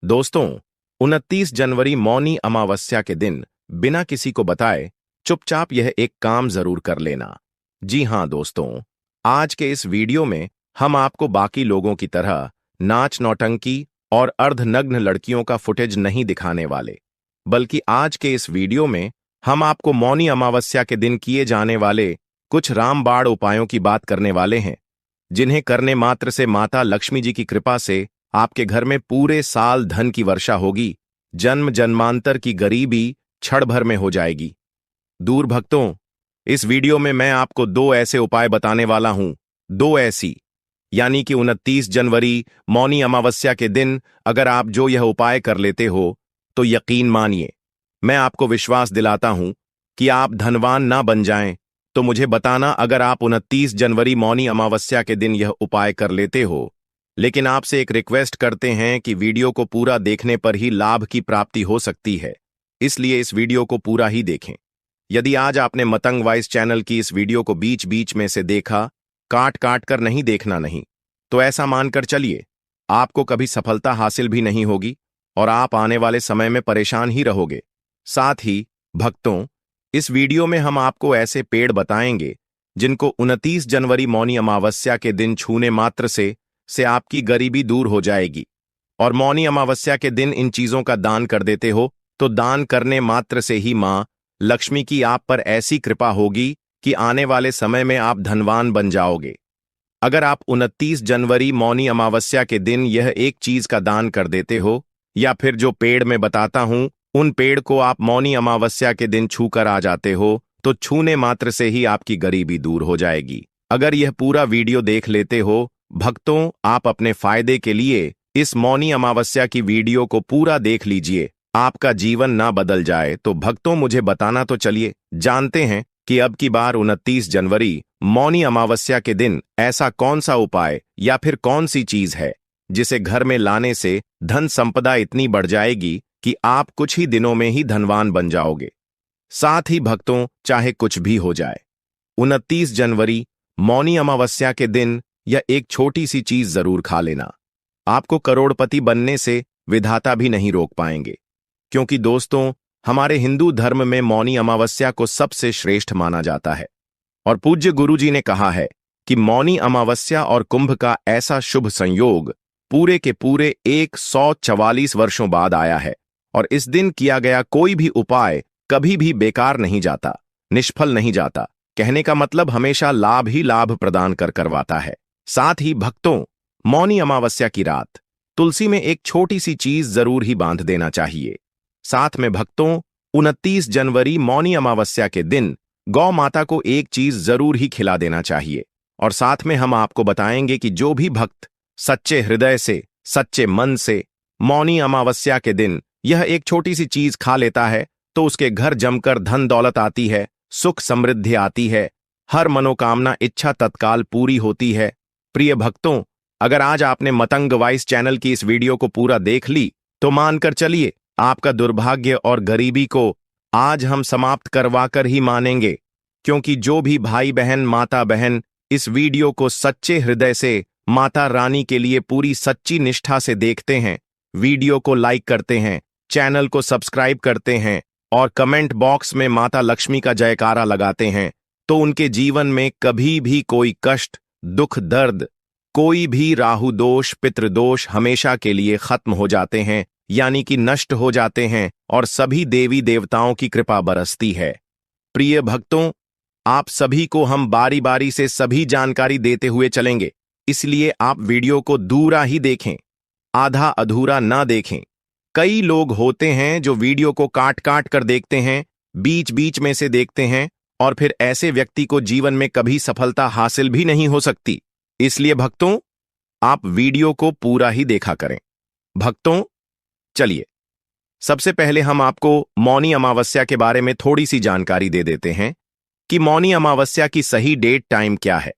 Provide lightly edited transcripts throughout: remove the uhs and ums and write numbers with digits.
दोस्तों, 29 जनवरी मौनी अमावस्या के दिन बिना किसी को बताए चुपचाप यह एक काम जरूर कर लेना। जी हां दोस्तों, आज के इस वीडियो में हम आपको बाकी लोगों की तरह नाच नौटंकी और अर्धनग्न लड़कियों का फुटेज नहीं दिखाने वाले, बल्कि आज के इस वीडियो में हम आपको मौनी अमावस्या के दिन किए जाने वाले कुछ रामबाण उपायों की बात करने वाले हैं, जिन्हें करने मात्र से माता लक्ष्मी जी की कृपा से आपके घर में पूरे साल धन की वर्षा होगी, जन्म जन्मांतर की गरीबी क्षण भर में हो जाएगी। दूर भक्तों, इस वीडियो में मैं आपको दो ऐसे उपाय बताने वाला हूं, दो ऐसी, यानी कि 29 जनवरी मौनी अमावस्या के दिन अगर आप जो यह उपाय कर लेते हो तो यकीन मानिए, मैं आपको विश्वास दिलाता हूं कि आप धनवान ना बन जाएं। तो मुझे बताना अगर आप 29 जनवरी मौनी अमावस्या के दिन यह उपाय कर लेते हो। लेकिन आपसे एक रिक्वेस्ट करते हैं कि वीडियो को पूरा देखने पर ही लाभ की प्राप्ति हो सकती है, इसलिए इस वीडियो को पूरा ही देखें। यदि आज आपने मतंग वॉइस चैनल की इस वीडियो को बीच बीच में से देखा, काट काट कर नहीं देखना नहीं, तो ऐसा मानकर चलिए आपको कभी सफलता हासिल भी नहीं होगी और आप आने वाले समय में परेशान ही रहोगे। साथ ही भक्तों, इस वीडियो में हम आपको ऐसे पेड़ बताएंगे जिनको 29 जनवरी मौनी अमावस्या के दिन छूने मात्र से आपकी गरीबी दूर हो जाएगी। और मौनी अमावस्या के दिन इन चीजों का दान कर देते हो तो दान करने मात्र से ही मां लक्ष्मी की आप पर ऐसी कृपा होगी कि आने वाले समय में आप धनवान बन जाओगे। अगर आप 29 जनवरी मौनी अमावस्या के दिन यह एक चीज का दान कर देते हो, या फिर जो पेड़ मैं बताता हूं उन पेड़ को आप मौनी अमावस्या के दिन छूकर आ जाते हो, तो छूने मात्र से ही आपकी गरीबी दूर हो जाएगी। अगर यह पूरा वीडियो देख लेते हो भक्तों, आप अपने फायदे के लिए इस मौनी अमावस्या की वीडियो को पूरा देख लीजिए, आपका जीवन ना बदल जाए। तो भक्तों, मुझे बताना तो चलिए जानते हैं कि अब की बार 29 जनवरी मौनी अमावस्या के दिन ऐसा कौन सा उपाय या फिर कौन सी चीज है जिसे घर में लाने से धन संपदा इतनी बढ़ जाएगी कि आप कुछ ही दिनों में ही धनवान बन जाओगे। साथ ही भक्तों, चाहे कुछ भी हो जाए, 29 जनवरी मौनी अमावस्या के दिन यह एक छोटी सी चीज जरूर खा लेना। आपको करोड़पति बनने से विधाता भी नहीं रोक पाएंगे, क्योंकि दोस्तों, हमारे हिंदू धर्म में मौनी अमावस्या को सबसे श्रेष्ठ माना जाता है। और पूज्य गुरुजी ने कहा है कि मौनी अमावस्या और कुंभ का ऐसा शुभ संयोग पूरे के पूरे 144 वर्षों बाद आया है, और इस दिन किया गया कोई भी उपाय कभी भी बेकार नहीं जाता, निष्फल नहीं जाता। कहने का मतलब हमेशा लाभ ही लाभ प्रदान कर करवाता है। साथ ही भक्तों, मौनी अमावस्या की रात तुलसी में एक छोटी सी चीज जरूर ही बांध देना चाहिए। साथ में भक्तों, 29 जनवरी मौनी अमावस्या के दिन गौ माता को एक चीज जरूर ही खिला देना चाहिए। और साथ में हम आपको बताएंगे कि जो भी भक्त सच्चे हृदय से, सच्चे मन से मौनी अमावस्या के दिन यह एक छोटी सी चीज खा लेता है, तो उसके घर जमकर धन दौलत आती है, सुख समृद्धि आती है, हर मनोकामना इच्छा तत्काल पूरी होती है। प्रिय भक्तों, अगर आज आपने मतंग वॉइस चैनल की इस वीडियो को पूरा देख ली, तो मानकर चलिए आपका दुर्भाग्य और गरीबी को आज हम समाप्त करवाकर ही मानेंगे। क्योंकि जो भी भाई बहन, माता बहन इस वीडियो को सच्चे हृदय से माता रानी के लिए पूरी सच्ची निष्ठा से देखते हैं, वीडियो को लाइक करते हैं, चैनल को सब्सक्राइब करते हैं और कमेंट बॉक्स में माता लक्ष्मी का जयकारा लगाते हैं, तो उनके जीवन में कभी भी कोई कष्ट, दुख, दर्द, कोई भी राहु दोष, पितृदोष हमेशा के लिए खत्म हो जाते हैं, यानी कि नष्ट हो जाते हैं, और सभी देवी देवताओं की कृपा बरसती है। प्रिय भक्तों, आप सभी को हम बारी बारी से सभी जानकारी देते हुए चलेंगे, इसलिए आप वीडियो को दूरा ही देखें, आधा अधूरा ना देखें। कई लोग होते हैं जो वीडियो को काट काट कर देखते हैं, बीच बीच में से देखते हैं, और फिर ऐसे व्यक्ति को जीवन में कभी सफलता हासिल भी नहीं हो सकती। इसलिए भक्तों, आप वीडियो को पूरा ही देखा करें। भक्तों, चलिए सबसे पहले हम आपको मौनी अमावस्या के बारे में थोड़ी सी जानकारी दे देते हैं कि मौनी अमावस्या की सही डेट टाइम क्या है।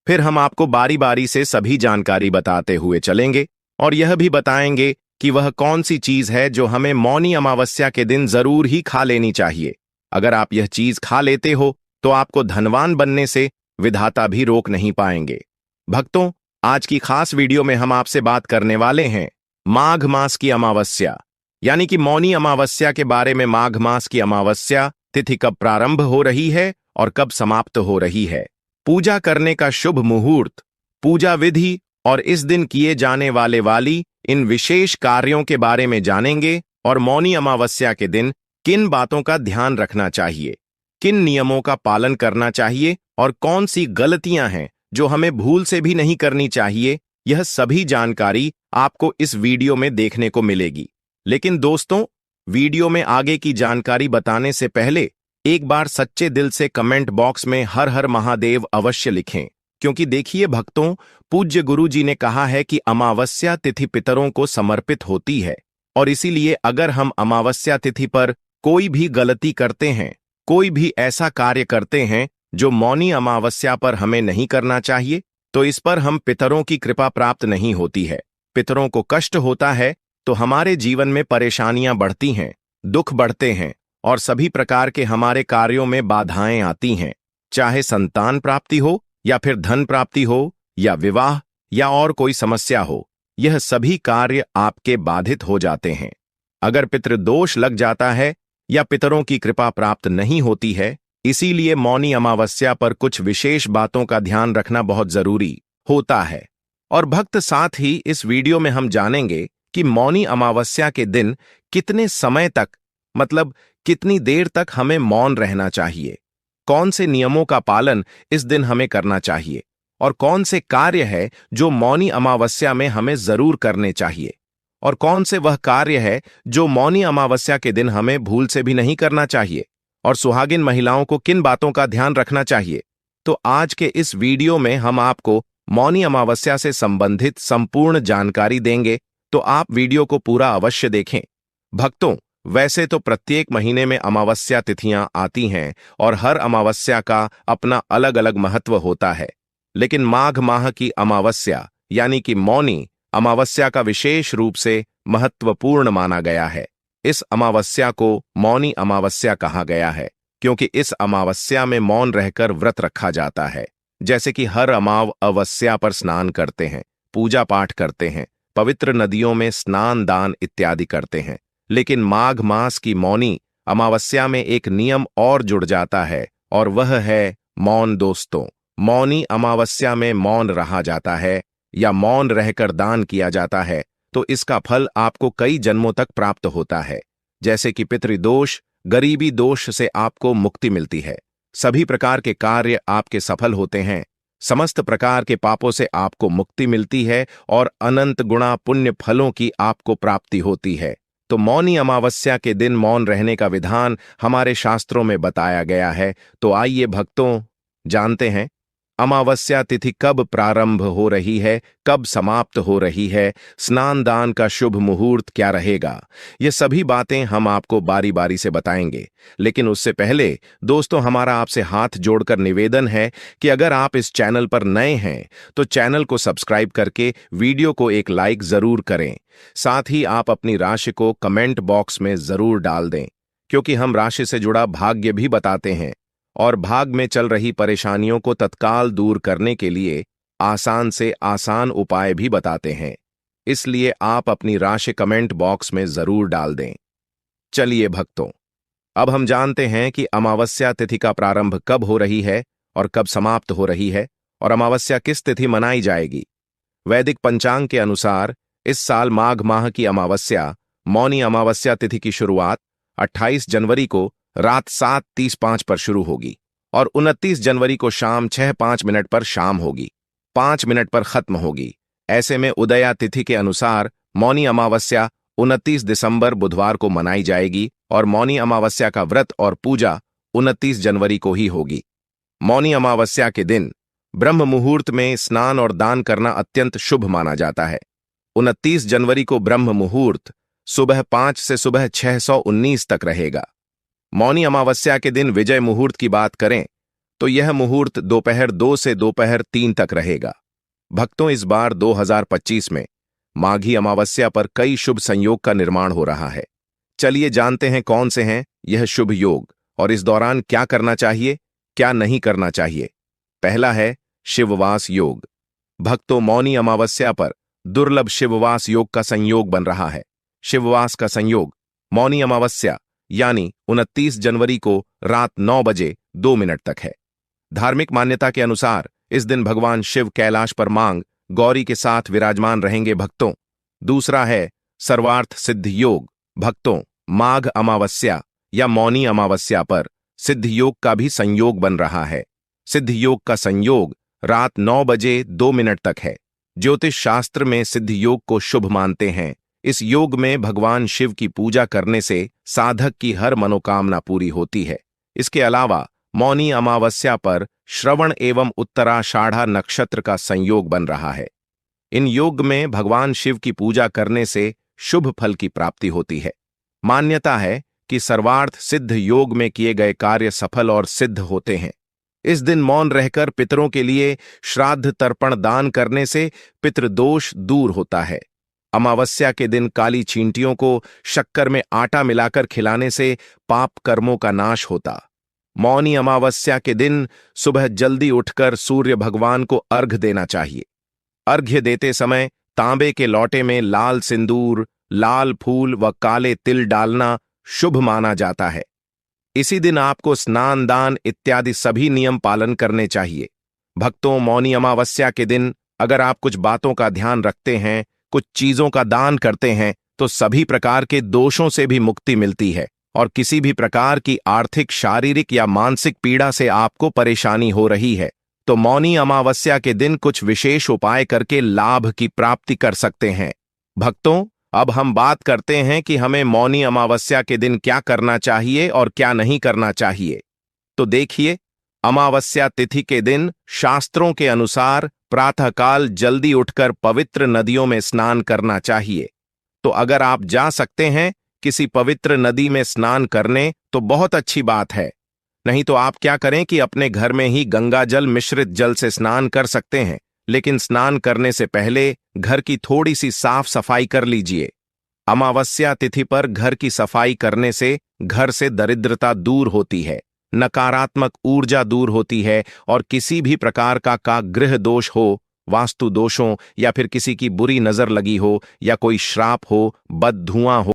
फिर हम आपको बारी बारी से सभी जानकारी बताते हुए चलेंगे और यह भी बताएंगे कि वह कौन सी चीज है जो हमें मौनी अमावस्या के दिन जरूर ही खा लेनी चाहिए। अगर आप यह चीज खा लेते हो तो आपको धनवान बनने से विधाता भी रोक नहीं पाएंगे। भक्तों, आज की खास वीडियो में हम आपसे बात करने वाले हैं माघ मास की अमावस्या यानी कि मौनी अमावस्या के बारे में। माघ मास की अमावस्या तिथि कब प्रारंभ हो रही है और कब समाप्त हो रही है, पूजा करने का शुभ मुहूर्त, पूजा विधि और इस दिन किए जाने वाली इन विशेष कार्यों के बारे में जानेंगे। और मौनी अमावस्या के दिन किन बातों का ध्यान रखना चाहिए, किन नियमों का पालन करना चाहिए और कौन सी गलतियां हैं जो हमें भूल से भी नहीं करनी चाहिए, यह सभी जानकारी आपको इस वीडियो में देखने को मिलेगी। लेकिन दोस्तों, वीडियो में आगे की जानकारी बताने से पहले एक बार सच्चे दिल से कमेंट बॉक्स में हर हर महादेव अवश्य लिखें, क्योंकि देखिए भक्तों, पूज्य गुरु जी ने कहा है कि अमावस्या तिथि पितरों को समर्पित होती है और इसीलिए अगर हम अमावस्या तिथि पर कोई भी गलती करते हैं, कोई भी ऐसा कार्य करते हैं जो मौनी अमावस्या पर हमें नहीं करना चाहिए, तो इस पर हम पितरों की कृपा प्राप्त नहीं होती है। पितरों को कष्ट होता है तो हमारे जीवन में परेशानियां बढ़ती हैं, दुख बढ़ते हैं और सभी प्रकार के हमारे कार्यों में बाधाएं आती हैं, चाहे संतान प्राप्ति हो या फिर धन प्राप्ति हो या विवाह या और कोई समस्या हो, यह सभी कार्य आपके बाधित हो जाते हैं। अगर पितृदोष लग जाता है या पितरों की कृपा प्राप्त नहीं होती है, इसीलिए मौनी अमावस्या पर कुछ विशेष बातों का ध्यान रखना बहुत जरूरी होता है। और भक्त साथ ही इस वीडियो में हम जानेंगे कि मौनी अमावस्या के दिन कितने समय तक, मतलब कितनी देर तक हमें मौन रहना चाहिए, कौन से नियमों का पालन इस दिन हमें करना चाहिए और कौन से कार्य है जो मौनी अमावस्या में हमें जरूर करने चाहिए और कौन से वह कार्य है जो मौनी अमावस्या के दिन हमें भूल से भी नहीं करना चाहिए और सुहागिन महिलाओं को किन बातों का ध्यान रखना चाहिए। तो आज के इस वीडियो में हम आपको मौनी अमावस्या से संबंधित संपूर्ण जानकारी देंगे, तो आप वीडियो को पूरा अवश्य देखें। भक्तों, वैसे तो प्रत्येक महीने में अमावस्या तिथियां आती हैं और हर अमावस्या का अपना अलग अलग महत्व होता है, लेकिन माघ माह की अमावस्या यानी कि मौनी अमावस्या का विशेष रूप से महत्वपूर्ण माना गया है। इस अमावस्या को मौनी अमावस्या कहा गया है क्योंकि इस अमावस्या में मौन रहकर व्रत रखा जाता है। जैसे कि हर अमावस्या पर स्नान करते हैं, पूजा पाठ करते हैं, पवित्र नदियों में स्नान दान इत्यादि करते हैं, लेकिन माघ मास की मौनी अमावस्या में एक नियम और जुड़ जाता है और वह है मौन। दोस्तों, मौनी अमावस्या में मौन रहा जाता है या मौन रहकर दान किया जाता है तो इसका फल आपको कई जन्मों तक प्राप्त होता है। जैसे कि पितृदोष, गरीबी दोष से आपको मुक्ति मिलती है, सभी प्रकार के कार्य आपके सफल होते हैं, समस्त प्रकार के पापों से आपको मुक्ति मिलती है और अनंत गुणा पुण्य फलों की आपको प्राप्ति होती है। तो मौनी अमावस्या के दिन मौन रहने का विधान हमारे शास्त्रों में बताया गया है। तो आइए भक्तों, जानते हैं अमावस्या तिथि कब प्रारंभ हो रही है, कब समाप्त हो रही है, स्नान दान का शुभ मुहूर्त क्या रहेगा, ये सभी बातें हम आपको बारी बारी से बताएंगे। लेकिन उससे पहले दोस्तों, हमारा आपसे हाथ जोड़कर निवेदन है कि अगर आप इस चैनल पर नए हैं तो चैनल को सब्सक्राइब करके वीडियो को एक लाइक जरूर करें। साथ ही आप अपनी राशि को कमेंट बॉक्स में जरूर डाल दें, क्योंकि हम राशि से जुड़ा भाग्य भी बताते हैं और भाग में चल रही परेशानियों को तत्काल दूर करने के लिए आसान से आसान उपाय भी बताते हैं। इसलिए आप अपनी राशि कमेंट बॉक्स में जरूर डाल दें। चलिए भक्तों, अब हम जानते हैं कि अमावस्या तिथि का प्रारंभ कब हो रही है और कब समाप्त हो रही है और अमावस्या किस तिथि मनाई जाएगी। वैदिक पंचांग के अनुसार इस साल माघ माह की अमावस्या, मौनी अमावस्या तिथि की शुरुआत 28 जनवरी को रात 7:35 पर शुरू होगी और 29 जनवरी को शाम 6:05 पर शाम होगी, 5 मिनट पर खत्म होगी। ऐसे में उदया तिथि के अनुसार मौनी अमावस्या 29 दिसंबर बुधवार को मनाई जाएगी और मौनी अमावस्या का व्रत और पूजा 29 जनवरी को ही होगी। मौनी अमावस्या के दिन ब्रह्म मुहूर्त में स्नान और दान करना अत्यंत शुभ माना जाता है। 29 जनवरी को ब्रह्म मुहूर्त सुबह 5 से सुबह 6:19 तक रहेगा। मौनी अमावस्या के दिन विजय मुहूर्त की बात करें तो यह मुहूर्त दोपहर 2 से दोपहर 3 तक रहेगा। भक्तों, इस बार 2025 में माघी अमावस्या पर कई शुभ संयोग का निर्माण हो रहा है। चलिए जानते हैं कौन से हैं यह शुभ योग और इस दौरान क्या करना चाहिए, क्या नहीं करना चाहिए। पहला है शिववास योग। भक्तों, मौनी अमावस्या पर दुर्लभ शिववास योग का संयोग बन रहा है। शिववास का संयोग मौनी अमावस्या यानी 29 जनवरी को रात 9 बजे 2 मिनट तक है। धार्मिक मान्यता के अनुसार इस दिन भगवान शिव कैलाश पर मांग गौरी के साथ विराजमान रहेंगे भक्तों। दूसरा है सर्वार्थ सिद्ध योग। भक्तों, माघ अमावस्या या मौनी अमावस्या पर सिद्ध योग का भी संयोग बन रहा है। सिद्ध योग का संयोग रात 9 बजे 2 मिनट तक है। ज्योतिष शास्त्र में सिद्ध योग को शुभ मानते हैं। इस योग में भगवान शिव की पूजा करने से साधक की हर मनोकामना पूरी होती है। इसके अलावा मौनी अमावस्या पर श्रवण एवं उत्तराषाढ़ा नक्षत्र का संयोग बन रहा है। इन योग में भगवान शिव की पूजा करने से शुभ फल की प्राप्ति होती है। मान्यता है कि सर्वार्थ सिद्ध योग में किए गए कार्य सफल और सिद्ध होते हैं। इस दिन मौन रहकर पितरों के लिए श्राद्ध तर्पण दान करने से पितृदोष दूर होता है। अमावस्या के दिन काली चींटियों को शक्कर में आटा मिलाकर खिलाने से पाप कर्मों का नाश होता। मौनी अमावस्या के दिन सुबह जल्दी उठकर सूर्य भगवान को अर्घ्य देना चाहिए। अर्घ्य देते समय तांबे के लोटे में लाल सिंदूर, लाल फूल व काले तिल डालना शुभ माना जाता है। इसी दिन आपको स्नान दान इत्यादि सभी नियम पालन करने चाहिए। भक्तों, मौनी अमावस्या के दिन अगर आप कुछ बातों का ध्यान रखते हैं, कुछ चीजों का दान करते हैं, तो सभी प्रकार के दोषों से भी मुक्ति मिलती है और किसी भी प्रकार की आर्थिक, शारीरिक या मानसिक पीड़ा से आपको परेशानी हो रही है तो मौनी अमावस्या के दिन कुछ विशेष उपाय करके लाभ की प्राप्ति कर सकते हैं। भक्तों, अब हम बात करते हैं कि हमें मौनी अमावस्या के दिन क्या करना चाहिए और क्या नहीं करना चाहिए। तो देखिए, अमावस्या तिथि के दिन शास्त्रों के अनुसार प्रातःकाल जल्दी उठकर पवित्र नदियों में स्नान करना चाहिए। तो अगर आप जा सकते हैं किसी पवित्र नदी में स्नान करने तो बहुत अच्छी बात है। नहीं तो आप क्या करें कि अपने घर में ही गंगा जल मिश्रित जल से स्नान कर सकते हैं, लेकिन स्नान करने से पहले घर की थोड़ी सी साफ सफाई कर लीजिए। अमावस्या तिथि पर घर की सफाई करने से घर से दरिद्रता दूर होती है, नकारात्मक ऊर्जा दूर होती है और किसी भी प्रकार का गृह दोष हो, वास्तु दोषों या फिर किसी की बुरी नजर लगी हो या कोई श्राप हो, बद धुआं हो,